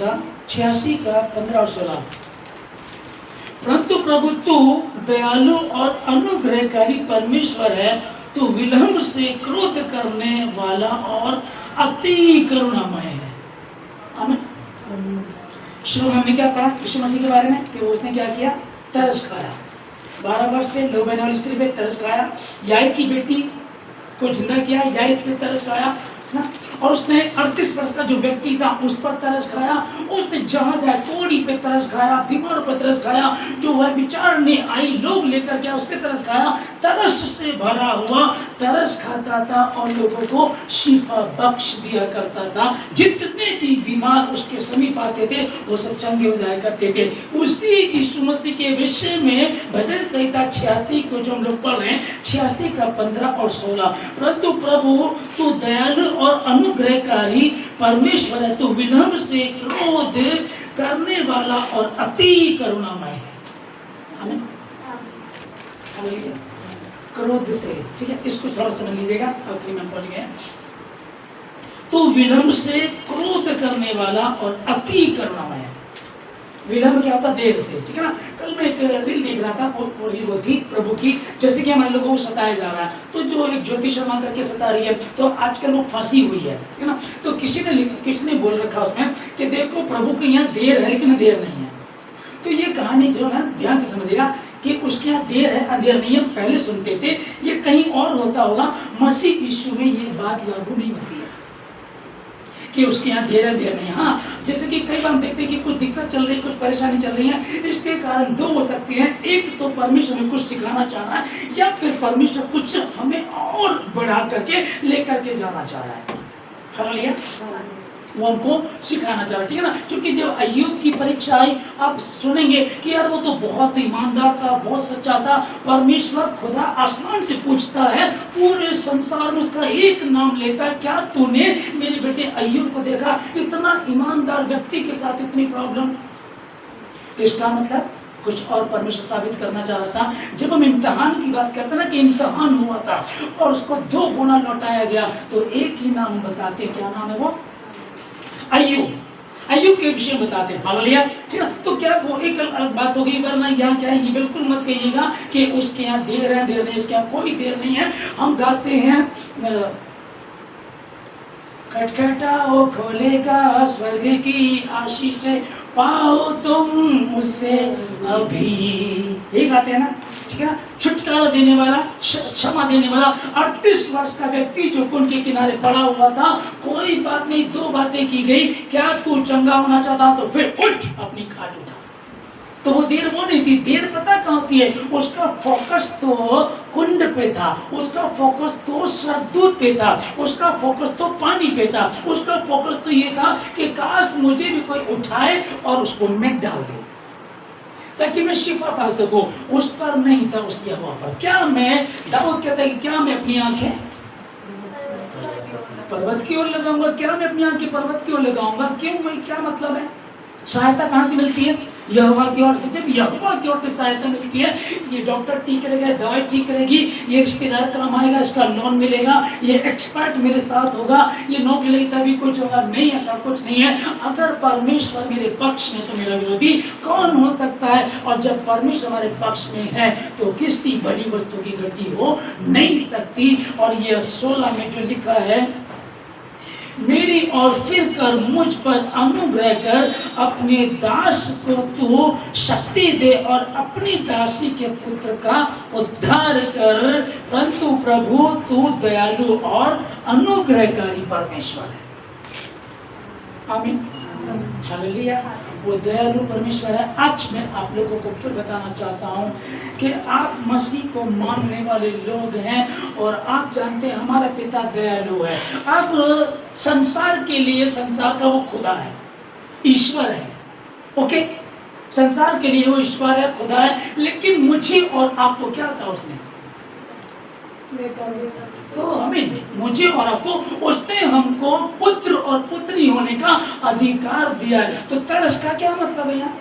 संहिता 86 का 15 और 16। परंतु प्रभु तू दयालु और अनुग्रहकारी परमेश्वर है, तू विलंब से क्रोध करने वाला और अति करुणामय है। आमीन। शुरू में हमने क्या पढ़ा यीशु मसीह के बारे में कि उसने क्या किया, तरस खाया। 12 वर्ष से लो बहने वाली स्त्री पे तरस खाया, याईर की बेटी को जिंदा किया, याईर पे तरस खाया ना, और उसने 38 वर्ष का जो व्यक्ति था उस पर तरस खाया। उसने जहाँ जाए कोड़ी पे तरस खाया, बीमार पर तरस खाया, जो वह विचारने आई लोग लेकर गया उस पे तरस खाया। तरस से भरा हुआ तरस खाता था और लोगों को शिफा बख्श दिया करता था। जितने भी बीमार उसके समीप आते थे वो सब चंगे हो जाया करते थे। उसी यीशु मसीह के विषय में भजन संहिता 86 को जो हम लोग पढ़ रहे हैं, 86 का 15 और 16। परंतु प्रभु तू दयालु और अनुग्रहकारी परमेश्वर है, तू विलंब से क्रोध करने वाला और अति करुणामय है। आमीन। हालेलुया। क्रोध से, ठीक है, इसको थोड़ा समझ लीजिएगा, आखिरी में पहुंच गए। तो विलंब से क्रोध करने वाला और अति करुणामय है। विलंब क्या होता, देर से, ठीक है ना। कल मैं एक रील देख रहा था और रील वो थी प्रभु की, जैसे कि हमारे लोगों को सताया जा रहा है, तो जो एक ज्योति शर्मा करके सता रही है, तो आजकल वो फंसी हुई है ना। तो किसी ने बोल रखा उसमें कि देखो प्रभु के यहाँ देर है लेकिन अंधेर नहीं है। तो ये कहानी जो है ध्यान से समझिएगा कि उसके यहाँ देर है अंधेर नहीं है। पहले सुनते थे ये कहीं और होता होगा, मसीह यीशु में ये बात लागू नहीं होती है कि उसके यहाँ देर है देर नहीं। हाँ, जैसे कि कई बार हम देखते हैं कि कुछ दिक्कत चल रही है, कुछ परेशानी चल रही है, इसके कारण दो हो सकती हैं। एक तो परमेश्वर हमें कुछ सिखाना चाह रहा है, या फिर परमेश्वर कुछ हमें और बढ़ा करके लेकर के जाना चाह रहा है। हालेलुया। वो हमको सिखाना चाह रहा है, ठीक है ना। क्योंकि जब अय्यूब की परीक्षा आई, आप सुनेंगे कि यार वो तो बहुत ईमानदार था, बहुत सच्चा था। परमेश्वर खुदा आसमान से पूछता है, पूरे संसार में उसका एक नाम लेता है, क्या तूने मेरे बेटे अय्यूब को देखा, इतना ईमानदार व्यक्ति के साथ इतनी प्रॉब्लम। तो इसका मतलब कुछ और परमेश्वर साबित करना चाह रहा था। जब हम इम्तिहान की बात करते ना कि इम्तिहान हुआ था और उसको 2 गुना लौटाया गया, तो एक ही नाम बताते, क्या नाम है वो, अय्यूब के विषय बताते हैं। हालेलुया, ठीक है। तो क्या वो एक अलग बात हो गई, वरना यहाँ क्या है, ये बिल्कुल मत कहिएगा कि उसके यहाँ देर है देर नहीं, उसके यहाँ कोई देर नहीं है। हम गाते हैं खटखटाओ खोलेगा स्वर्ग की आशीष पाओ तुम उससे अभी, ये गाते हैं ना, ठीक है ना। छुटकारा देने वाला, क्षमा देने वाला 38 वर्ष का व्यक्ति जो कुंड के किनारे पड़ा हुआ था, कोई बात नहीं, 2 बातें की गई, क्या तू चंगा होना चाहता तो फिर उठ अपनी खाट उठा। तो वो देर वो नहीं थी, देर पता कहाँ होती है, उसका फोकस तो कुंड पे था, उसका फोकस तो सरदूत पे था, उसका फोकस तो पानी पे था, उसका फोकस तो ये था कि काश मुझे भी कोई उठाए और उस कुंड में डाल दे ताकि मैं शिफा पा सकूं। उस पर नहीं था, उस यहोवा पर। क्या मैं, दाऊद कहता है कि क्या मैं अपनी आंखें पर्वत की ओर लगाऊंगा, क्या मैं अपनी आंखें पर्वत की ओर लगाऊंगा, क्यों, मैं, क्या मतलब है, सहायता कहाँ से मिलती है, यहोवा की ओर से। जब यहोवा की ओर से सहायता मिलती है, ये डॉक्टर ठीक करेगा, दवाई ठीक करेगी, ये रिश्तेदार काम आएगा, इसका लोन मिलेगा, ये एक्सपर्ट मेरे साथ होगा, ये नौकरी लगी तभी कुछ होगा, नहीं ऐसा कुछ नहीं है। अगर परमेश्वर मेरे पक्ष में तो मेरा विरोधी कौन हो सकता है। और जब परमेश्वर हमारे पक्ष में है तो किसी बड़ी वस्तु की गति हो नहीं सकती। और ये 16 में जो लिखा है, मेरी और फिर कर मुझ पर अनुग्रह कर, अपने दास को तू शक्ति दे और अपनी दासी के पुत्र का उद्धार कर। परंतु प्रभु तू दयालु और अनुग्रहकारी परमेश्वर है। आमीन। हालेलुया। वो दयालु परमेश्वर है। आज मैं आप लोगों को फिर बताना चाहता हूँ कि आप मसीह को मानने वाले लोग हैं और आप जानते हैं हमारा पिता दयालु है। अब संसार के लिए, संसार का वो खुदा है, ईश्वर है, ओके, संसार के लिए वो ईश्वर है, खुदा है। लेकिन मुझे और आपको क्या कहा उसने, तो हमें, मुझे और आपको उसने हमको पुत्र और पुत्री होने का अधिकार दिया है। तो तरस का क्या मतलब है यहाँ?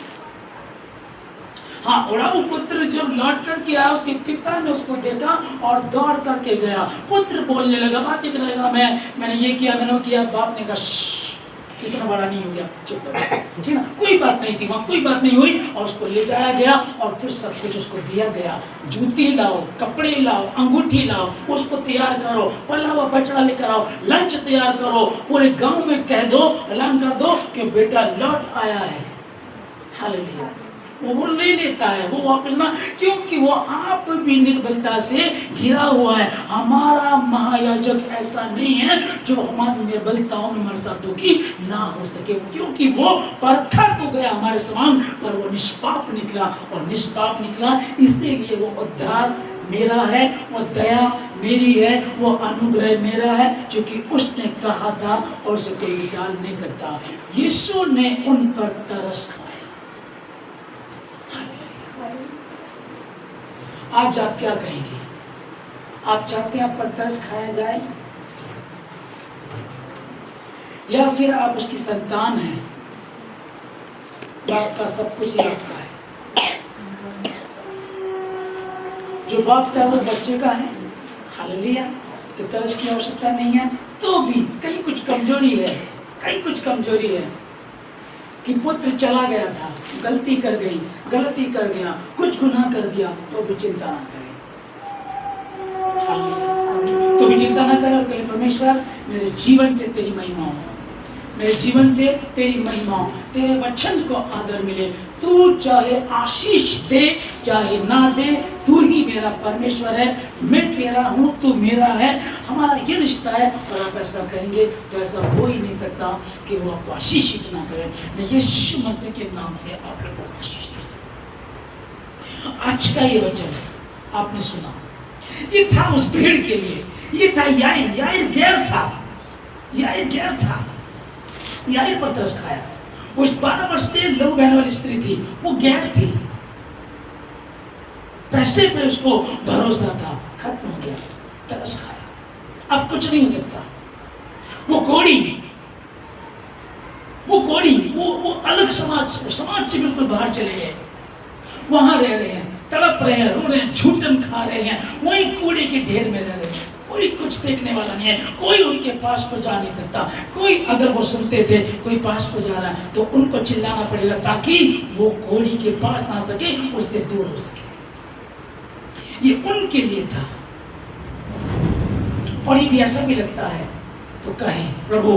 हाँ, उड़ाऊ पुत्र जब लौट कर के आया, उसके पिता ने उसको देखा और दौड़ करके गया। पुत्र बोलने लगा, बातें करने लगा, मैंने ये किया, मैंने वो किया। बाप ने कहा इतना बड़ा नहीं हो गया, चुप रहो। कोई बात नहीं थी, वहाँ कोई बात नहीं हुई, और उसको ले जाया गया और फिर सब कुछ उसको दिया गया। जूती लाओ, कपड़े लाओ, अंगूठी लाओ, उसको तैयार करो, पला हुआ बछड़ा लेकर आओ, लंच तैयार करो, पूरे गांव में कह दो, ऐलान कर दो कि बेटा लौट आया है। हालेलुया। वो ले लेता है, वो वापस ना, क्योंकि वो आप भी निर्बलता से घिरा हुआ है। हमारा महायाजक ऐसा नहीं है जो हमारी निर्बलताओं में हमारे साथों की ना हो सके, क्योंकि वो परखा तो गया हमारे समान, पर वो निष्पाप निकला, और निष्पाप निकला इसीलिए वो उद्धार मेरा है, वो दया मेरी है, वो अनुग्रह मेरा है, क्योंकि उसने कहा था और उसे कोई निकाल नहीं सकता। यीशु ने उन पर तरस खाया। आज आप क्या कहेंगे? आप चाहते हैं आप पर तरस खाया जाए, या फिर आप उसकी संतान हैं, बाप का सब कुछ ही आपका है, जो बाप का वो बच्चे का है। हालेलुया। तो तरस की आवश्यकता नहीं है, तो भी कहीं कुछ कमजोरी है, कहीं कुछ कमजोरी है कि पुत्र चला गया था, गलती कर गई, गलती कर गया, कुछ गुनाह कर दिया, तो भी चिंता ना करें। तो भी चिंता ना करें और कहें परमेश्वर मेरे जीवन से तेरी महिमा हो, मेरे जीवन से तेरी महिमा हो, तेरे वचन को आदर मिले। तू चाहे आशीष दे चाहे ना दे, तू ही मेरा परमेश्वर है, मैं तेरा हूँ, तू मेरा है, हमारा ये रिश्ता है। और आप ऐसा कहेंगे तो ऐसा हो ही नहीं सकता कि वो आपको आशीषित ना करे। मैं यीशु मसीह के नाम से आप लोगों को आशीष देता हूं। आज का ये वचन आपने सुना, ये था उस भीड़ के लिए, ये था याईर गैर था, याईर गैर था, याईर पर तरस खाया। उस 12 वर्ष से लहू बहने वाली स्त्री थी, वो गैर थी, पैसे पे उसको भरोसा था, खत्म हो गया, तरस खाया, अब कुछ नहीं हो सकता। वो कोड़ी, वो अलग समाज से बिल्कुल बाहर चले गए, वहां रह रहे हैं, तड़प रहे हैं, रो रहे हैं, झूठन खा रहे हैं, वही कूड़े के ढेर में रह रहे हैं, कोई कुछ देखने वाला नहीं है, कोई उनके पास को जा नहीं सकता। कोई अगर वो सुनते थे कोई पास को जा रहा है तो उनको चिल्लाना पड़ेगा ताकि वो कोड़ी के पास ना सके, उससे दूर हो सके। ये उनके लिए था। और यदि ऐसा भी लगता है तो कहें प्रभु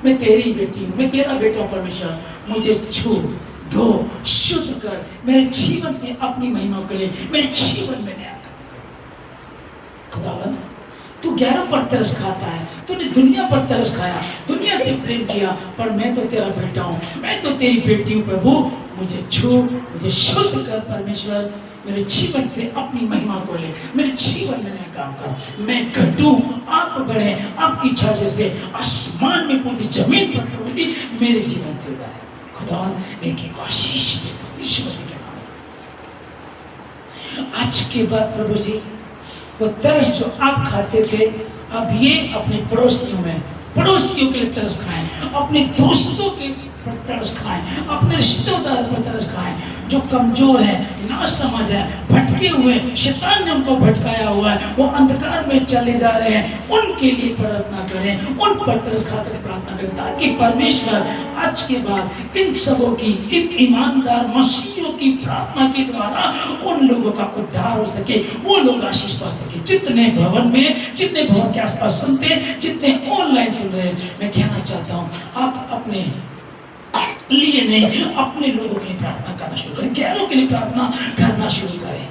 मैं तेरी बेटी हूं, मैं तेरा बेटा हूं, परमेश्वर मुझे छू धो शुद्ध कर, मेरे जीवन से अपनी महिमा के लिए मेरे जीवन में नया कर। खुदावन तू गैरों पर तरस खाता है, तूने दुनिया पर तरस खाया, दुनिया से प्रेम किया, पर मैं तो तेरा बेटा हूँ, मैं तो तेरी बेटी हूँ। प्रभु मुझे छू, मुझे शुद्ध कर परमेश्वर, मेरे जीवन से अपनी महिमा को ले, मेरे जीवन में नया काम कर। मैं घटूं आप बढ़े, आपकी इच्छा जैसे आसमान में पूरी जमीन पर प्रभु मेरे जीवन से जाए। खुदावन एक एक आशीष देता हूँ ईश्वर के नाम। आज के बाद प्रभु जी वो तरस जो आप खाते थे, अब ये अपने पड़ोसियों के लिए तरस खाएं, अपने दोस्तों के पर तरस खाएं, अपने रिश्तेदार पर तरस खाएं, जो कमजोर है, ना समझ है, भटके हुए, शैतान ने उनको भटकाया हुआ है, वो अंधकार में चले जा रहे हैं, उनके लिए प्रार्थना करें, उन पर तरस खाकर प्रार्थना करें, ताकि परमेश्वर आज के बाद इन सबों की, इन ईमानदार मसीहियों की प्रार्थना के द्वारा उन लोगों का उद्धार हो सके, वो लोग आशीष पा सके। जितने भवन के आसपास सुनते हैं, जितने ऑनलाइन सुन रहे हैं, मैं कहना चाहता हूँ आप अपने लिए नहीं, अपने लोगों के लिए प्रार्थना करना शुरू करें, गैरों के लिए प्रार्थना करना शुरू करें,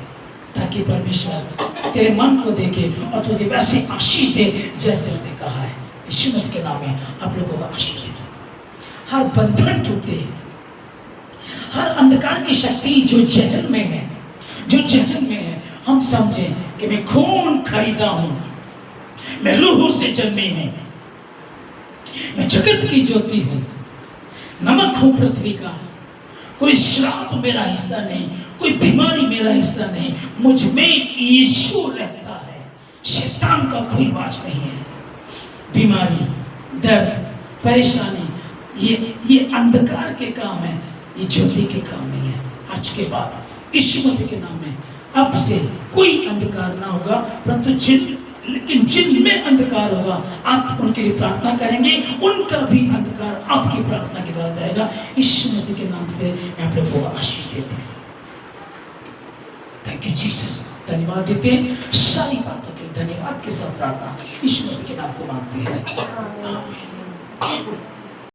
ताकि परमेश्वर तेरे मन को देखे और तुझे वैसे आशीष दे जैसे उसने कहा है। यीशु मसीह के नाम में आप लोगों को आशीष देता हूं। हर बंधन टूटे, हर अंधकार की शक्ति जो जहन में है, हम समझें कि मैं खून खरीदा हूं, मैं रूह से जन्मी हूं, मैं जगत की ज्योति हूं, नमक हूं पृथ्वी का, कोई श्राप मेरा हिस्सा नहीं, कोई बीमारी मेरा हिस्सा नहीं, मुझ में यीशु रहता है, शैतान का कोई वास नहीं है। बीमारी, दर्द, परेशानी ये अंधकार के काम है, ये ज्योति के काम नहीं है। आज के बाद यीशु मसीह के नाम में अब से कोई अंधकार ना होगा, परंतु जिन लेकिन जिनमें अंधकार होगा आप उनके लिए प्रार्थना करेंगे, उनका भी अंधकार आपकी प्रार्थना के द्वारा जाएगा। यीशु मसीह के नाम से मैं प्रभु को आशीष देते हैं। Thank you Jesus. धन्यवाद देते हैं, सारी बातों के धन्यवाद के साथ प्रार्थना यीशु मसीह के नाम से मांगते हैं। आमीन।